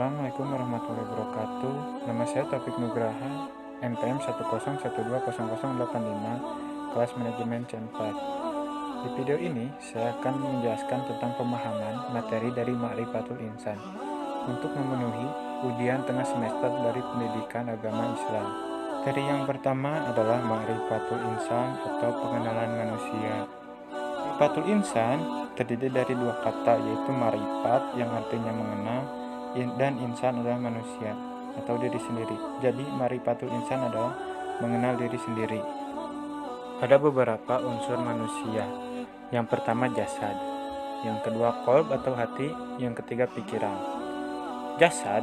Assalamualaikum warahmatullahi wabarakatuh. Nama saya Taufik Nugraha, NPM 101200085, kelas manajemen C4. Di video ini, saya akan menjelaskan tentang pemahaman materi dari Ma'rifatul Insan untuk memenuhi ujian tengah semester dari Pendidikan Agama Islam. Materi yang pertama adalah Ma'rifatul Insan atau pengenalan manusia. Ma'rifatul Insan terdiri dari dua kata, yaitu ma'rifat yang artinya mengenal, dan insan adalah manusia atau diri sendiri. Jadi ma'rifatul insan adalah mengenal diri sendiri. Ada beberapa unsur manusia. Yang pertama jasad, yang kedua qalb atau hati, yang ketiga pikiran. Jasad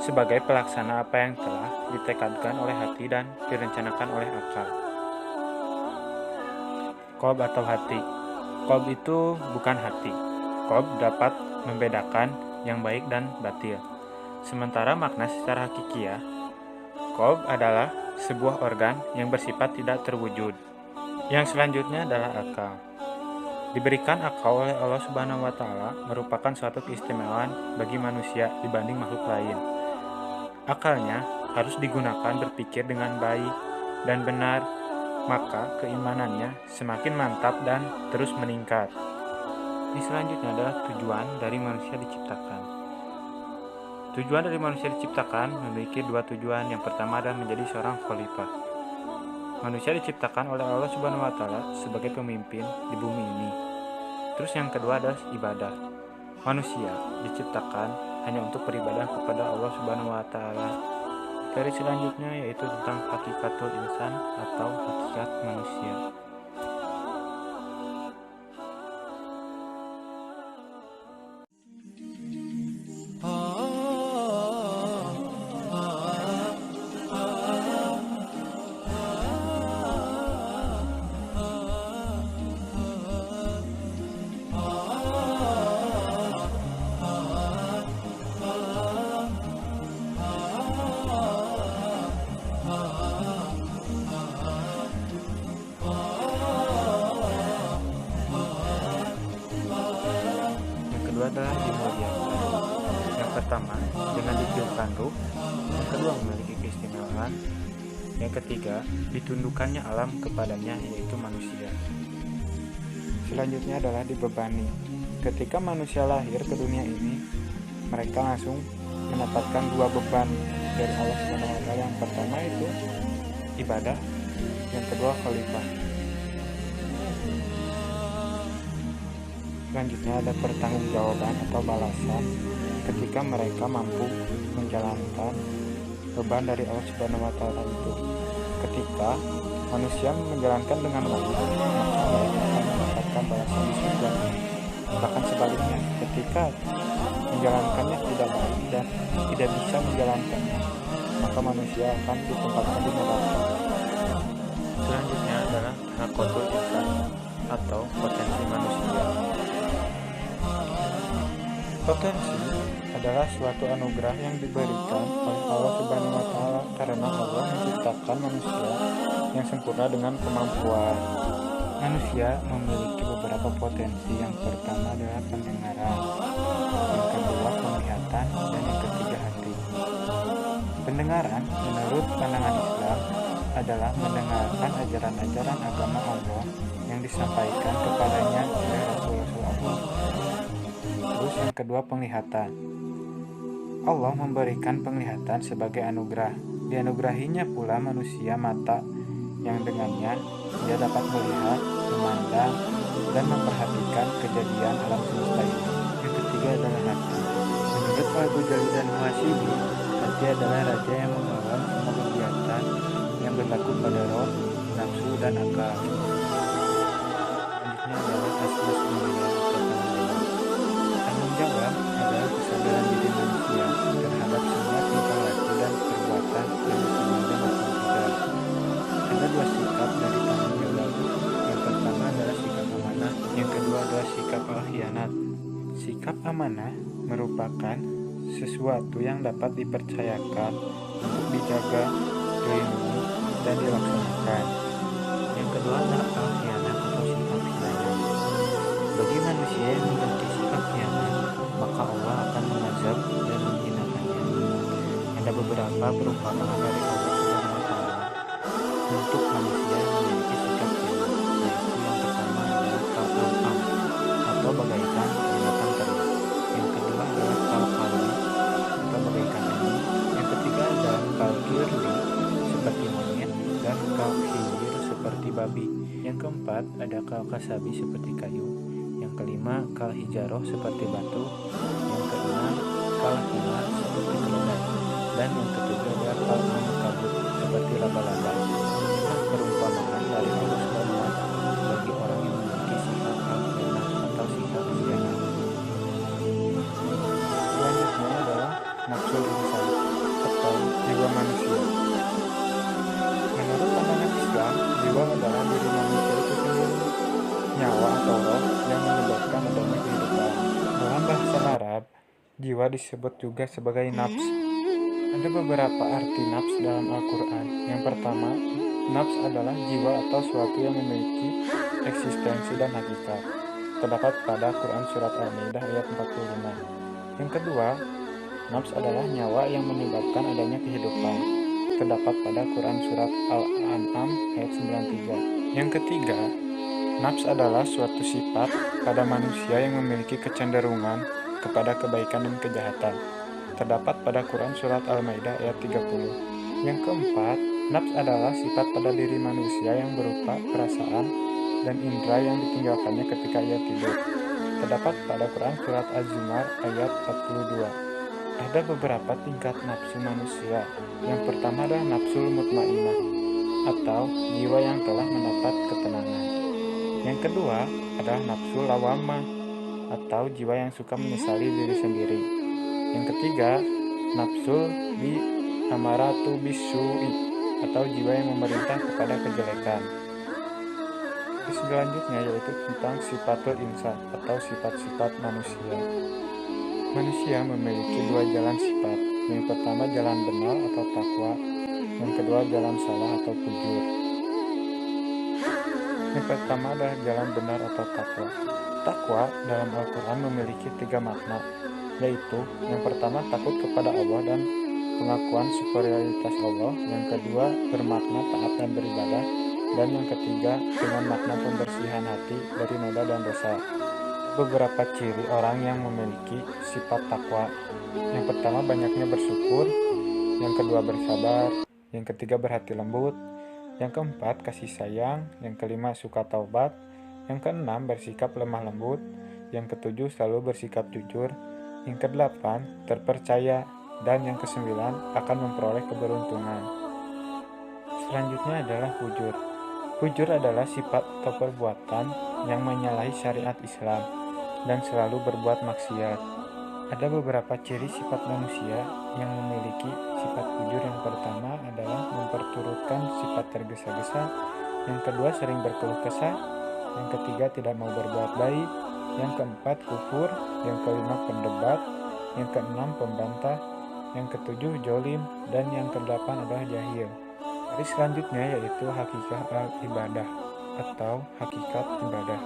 sebagai pelaksana apa yang telah ditekadkan oleh hati dan direncanakan oleh akal. Qalb atau hati. Qalb itu bukan hati. Qalb dapat membedakan yang baik dan batil. Sementara makna secara hakikiah, qalb adalah sebuah organ yang bersifat tidak terwujud. Yang selanjutnya adalah akal. Diberikan akal oleh Allah Subhanahu wa Ta'ala merupakan suatu keistimewaan bagi manusia dibanding makhluk lain. Akalnya harus digunakan berpikir dengan baik dan benar, maka keimanannya semakin mantap dan terus meningkat. Ini selanjutnya adalah tujuan dari manusia diciptakan. Tujuan dari manusia diciptakan memiliki dua tujuan. Yang pertama adalah menjadi seorang khalifah. Manusia diciptakan oleh Allah Subhanahu wa Ta'ala sebagai pemimpin di bumi ini. Terus yang kedua adalah ibadah. Manusia diciptakan hanya untuk beribadah kepada Allah Subhanahu wa Ta'ala. Materi selanjutnya yaitu tentang hakikatul insan atau hakikat manusia. Adalah dimuliakan. Yang pertama dengan ditiupkan ruh, yang kedua memiliki keistimewaan, yang ketiga ditundukkannya alam kepadanya, yaitu manusia. Selanjutnya adalah dibebani. Ketika manusia lahir ke dunia ini, mereka langsung mendapatkan dua beban dari Allah Subhanahu wa Ta'ala. Yang pertama itu ibadah, yang kedua khalifah. Selanjutnya ada pertanggungjawaban atau balasan ketika mereka mampu menjalankan beban dari Allah Subhanahu wa Ta'ala itu. Ketika manusia menjalankan dengan baik, maka mereka akan mendapatkan balasan di surga. Bahkan sebaliknya, ketika menjalankannya tidak baik dan tidak bisa menjalankannya, maka manusia akan ditempatkan di neraka. Selanjutnya adalah haqqul insan atau potensi manusia. Potensi adalah suatu anugerah yang diberikan oleh Allah Subhanahu wa Ta'ala karena Allah menciptakan manusia yang sempurna dengan kemampuan. Manusia memiliki beberapa potensi. Yang pertama adalah pendengaran, yang kedua penglihatan, dan yang ketiga hati. Pendengaran menurut pandangan Islam adalah mendengarkan ajaran-ajaran agama Allah yang disampaikan kepadanya oleh Rasulullah Allah. Terus yang kedua penglihatan. Allah memberikan penglihatan sebagai anugerah. Dianugerahinya pula manusia mata yang dengannya ia dapat melihat, memandang, dan memperhatikan kejadian alam semesta ini. Yang ketiga adalah hati. Menurut Abu Jalil dan Muhasibi, hati adalah raja yang mengawal semua kegiatan yang berlaku pada roh, nafsu, dan akal. Selanjutnya adalah asas mulia atau tanggung jawab adalah kesadaran diri manusia terhadap semua tingkah laku dan perbuatan yang disengaja maupun tidak. Ada dua sikap dari tanggung jawab. Yang pertama adalah sikap amanah, yang kedua adalah sikap al-khianat. Sikap amanah merupakan sesuatu yang dapat dipercayakan untuk dijaga, dilindungi, dan dilaksanakan. Yang kedua adalah al-khianat atau sikap khianat. Bagi manusia yang memiliki sikap khianat, maka Allah akan mengazab dan menghinakan maka perumpamaan dari Allah Subhanahu wa Ta'ala untuk manusia yang memiliki sikap ini, yaitu yang pertama adalah kal-an'am atau bagaikan binatang ternak, yang kedua adalah kal-qalbi atau bagaikan anjing, yang ketiga adalah kal-qirdi seperti monyet, dan kal-khinzir seperti babi, yang keempat ada kal-kasabi seperti kayu, yang kelima kal-hijaroh seperti batu, yang keenam kal-himar seperti keledai, dan yang ketujuh adalah kal-ankabut seperti laba-laba. Inilah perumpamaan dari Allah Subhanahu wa Ta'ala bagi orang yang memiliki sifat al-khianah atau sifat khianat. Selanjutnya adalah nafsul insan atau jiwa manusia. Menurut pandangan Islam, jiwa adalah diri manusia itu sendiri, nyawa atau roh yang menyebabkan adanya kehidupan. Dalam bahasa Arab, jiwa disebut juga sebagai nafs. Ada beberapa arti nafs dalam Al-Quran. Yang pertama, nafs adalah jiwa atau suatu yang memiliki eksistensi dan hakikat. Terdapat pada Quran Surat Al-Maidah ayat 45. Yang kedua, nafs adalah nyawa yang menyebabkan adanya kehidupan. Terdapat pada Quran Surat Al-An'am ayat 93. Yang ketiga, nafs adalah suatu sifat pada manusia yang memiliki kecenderungan kepada kebaikan dan kejahatan. Terdapat pada Quran Surat Al-Maidah ayat 30. Yang keempat, nafs adalah sifat pada diri manusia yang berupa perasaan dan indera yang ditinggalkannya ketika ia tidur. Terdapat pada Quran Surat Az-Zumar ayat 42. Ada beberapa tingkat nafsu manusia. Yang pertama adalah nafsul mutmainnah atau jiwa yang telah mendapat ketenangan. Yang kedua adalah nafsul lawamah atau jiwa yang suka menyesali diri sendiri. Yang ketiga, nafsul bi amaratu bisu'i atau jiwa yang memerintah kepada kejelekan. Selanjutnya yaitu tentang sifatul insan atau sifat-sifat manusia. Manusia memiliki dua jalan sifat. Yang pertama jalan benar atau takwa, yang kedua jalan salah atau fujur. Yang pertama adalah jalan benar atau takwa. Takwa dalam Al-Quran memiliki 3 makna, yaitu yang pertama takut kepada Allah dan pengakuan superioritas Allah, yang kedua bermakna taat dan beribadah, dan yang ketiga dengan makna pembersihan hati dari noda dan dosa. Beberapa ciri orang yang memiliki sifat takwa. Yang pertama banyaknya bersyukur, yang kedua bersabar, yang ketiga berhati lembut, yang keempat kasih sayang, yang kelima suka taubat, yang keenam bersikap lemah lembut, yang ketujuh selalu bersikap jujur, yang kedelapan terpercaya, dan yang kesembilan akan memperoleh keberuntungan. Selanjutnya adalah fujur. Fujur adalah sifat atau perbuatan yang menyalahi syariat Islam dan selalu berbuat maksiat. Ada beberapa ciri sifat manusia yang memiliki sifat fujur. Yang pertama adalah memperturutkan sifat tergesa-gesa, yang kedua sering berkeluh kesah, yang ketiga tidak mau berbuat baik, yang keempat kufur, yang kelima pendebat, yang keenam pembantah, yang ketujuh jolim, dan yang kedelapan adalah jahil. Baris selanjutnya yaitu hakikat al-ibadah atau hakikat ibadah.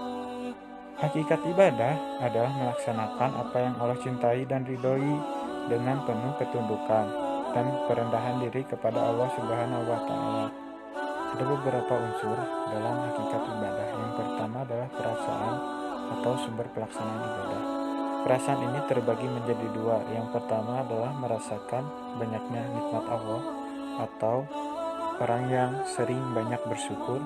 Hakikat ibadah adalah melaksanakan apa yang Allah cintai dan ridhoi dengan penuh ketundukan dan perendahan diri kepada Allah Subhanahu wa Ta'ala. Ada beberapa unsur dalam hakikat ibadah. Yang pertama adalah perasaan atau sumber pelaksanaan ibadah. Perasaan ini terbagi menjadi dua. Yang pertama adalah merasakan banyaknya nikmat Allah atau orang yang sering banyak bersyukur.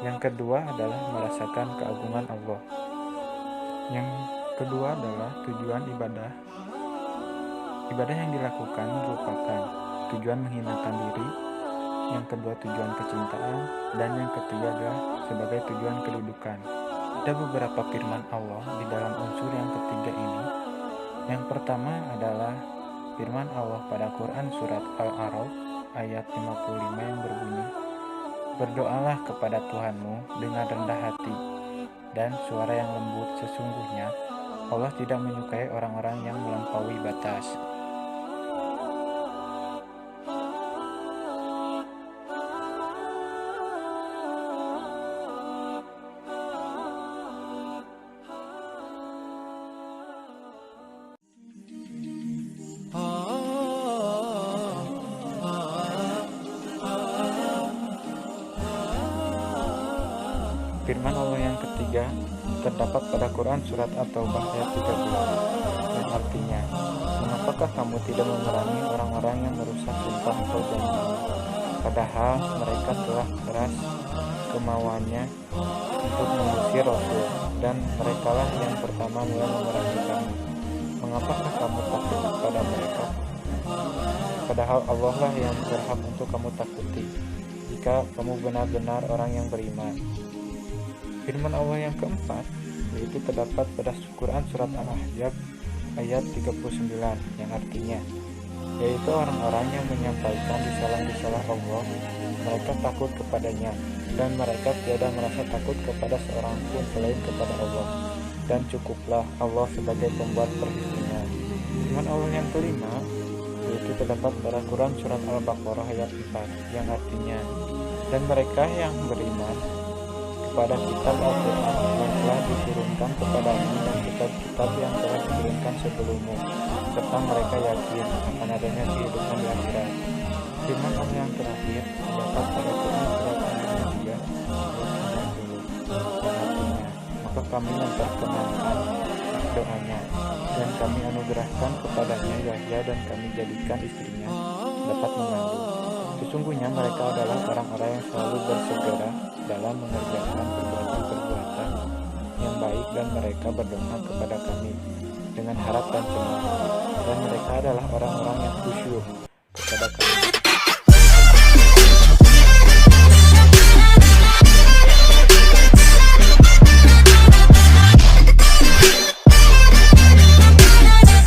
Yang kedua adalah merasakan keagungan Allah. Yang kedua adalah tujuan ibadah. Ibadah yang dilakukan merupakan tujuan menghinakan diri, yang kedua tujuan kecintaan, dan yang ketiga adalah sebagai tujuan kedudukan. Ada beberapa firman Allah di dalam unsur yang ketiga ini. Yang pertama adalah firman Allah pada Quran Surat Al-A'raf ayat 55 yang berbunyi, "Berdoalah kepada Tuhanmu dengan rendah hati dan suara yang lembut, sesungguhnya Allah tidak menyukai orang-orang yang melampaui batas." Firman Allah yang ketiga terdapat pada Quran Surat At-Taubah ayat 13 yang artinya, mengapakah kamu tidak memerangi orang-orang yang merusak sumpah atau janji, padahal mereka telah keras kemauannya untuk mengusir Rasul, dan merekalah yang pertama mulai memerangi kami. Mengapakah kamu takut kepada mereka? Padahal Allah lah yang berhak untuk kamu takuti, jika kamu benar-benar orang yang beriman. Firman Allah yang keempat, yaitu terdapat pada Quran Surat Al-Ahzab ayat 39 yang artinya, yaitu orang-orang yang menyampaikan risalah-risalah Allah, mereka takut kepadanya, dan mereka tiada merasa takut kepada seorang pun selain kepada Allah, dan cukuplah Allah sebagai pembuat perhitungan. Firman Allah yang kelima, yaitu terdapat pada Quran Surat Al-Baqarah ayat 4 yang artinya, dan mereka yang beriman kepada kitab Al-Quran yang telah diturunkan kepadamu dan kitab-kitab yang telah diturunkan sebelummu, serta mereka yakin akan adanya kehidupan di akhirat. Firman Allah yang terakhir terdapat pada Quran Surat Al-Ma'idah ayat 90 yang artinya, maka kami memperkenankan doanya, dan kami anugerahkan kepadanya Yahya, dan kami jadikan istrinya dapat mengandung. Sesungguhnya mereka adalah orang-orang yang selalu bersegera dalam mengerjakan perbuatan-perbuatan yang baik, dan mereka berdoa kepada kami dengan harap dan cemas, dan mereka adalah orang-orang yang khusyuk kepada kami.